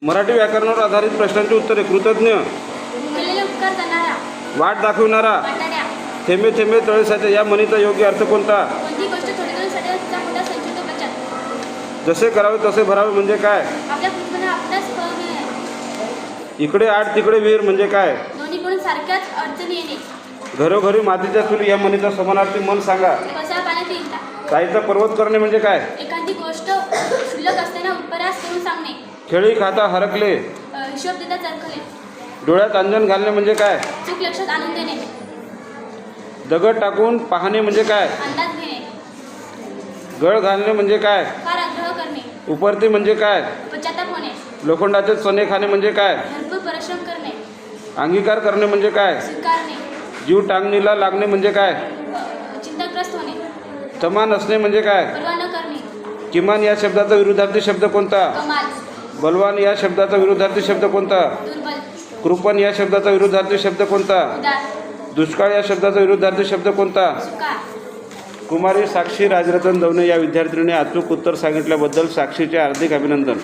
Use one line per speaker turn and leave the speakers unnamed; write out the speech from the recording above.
मराठी व्याकरणावर आधारित प्रश्नांची उत्तरे. कृतज्ञ,
भुंकलेले उपकार जाणारा,
वाट दाखविणारा,
वाटाड्या.
थेंबे थेंबे तळे साचे या म्हणीचा योग्य अर्थ कोणता?
कोणती गोष्ट थोडी करून सदैव तिचा मोठा संचित बचत.
जसे करावे तसे भरावे म्हणजे काय?
आपल्या कृतीने आपल्याच फळ मिळणे.
इकडे आड तिकडे विहीर म्हणजे काय?
दोन्हीकडून सारख्याच अडचणी येणे.
घरोघरी मातीच्या चुली या म्हणीचा समानार्थी मन सांगा.
कोसळा पाण्यात येईल.
ताईचा पर्वत करणे म्हणजे काय?
एखादी गोष्ट क्षुल्लक असताना उपरास करून सांगणे.
खेळी खाता हरकले,
हिशोब देता चरखले.
डोळ्यात अंजन घालणे म्हणजे काय?
चूक लक्षात आणून देणे.
दगड टाकून पाहणे म्हणजे काय?
अंदाज घेणे.
गळ घालणे म्हणजे काय?
फार आग्रह करणे.
उपरती म्हणजे काय?
पश्चाताप होणे.
लोखंडाचे चणे खाणे म्हणजे काय?
भरपूर परिश्रम करणे.
अंगीकार करणे म्हणजे काय?
स्वीकारणे.
जीव टांगणीला लागणे म्हणजे काय?
चिंताग्रस्त होणे.
तमा नसणे म्हणजे काय?
परवा न करणे.
किमान या शब्दाचा विरुद्धार्थी शब्द कोणता?
कमाल.
बलवान या शब्दाचा विरुद्धार्थी शब्द कोणता?
दुर्बल.
कृपण या शब्दाचा विरुद्धार्थी शब्द कोणता?
उदार.
दुष्काळ या शब्दाचा विरुद्धार्थी शब्द कोणता?
सुकाळ.
कुमारी साक्षी राजरतन दवणे या विद्यार्थिनीने अचूक उत्तर सांगितल्याबद्दल साक्षीचे हार्दिक अभिनंदन.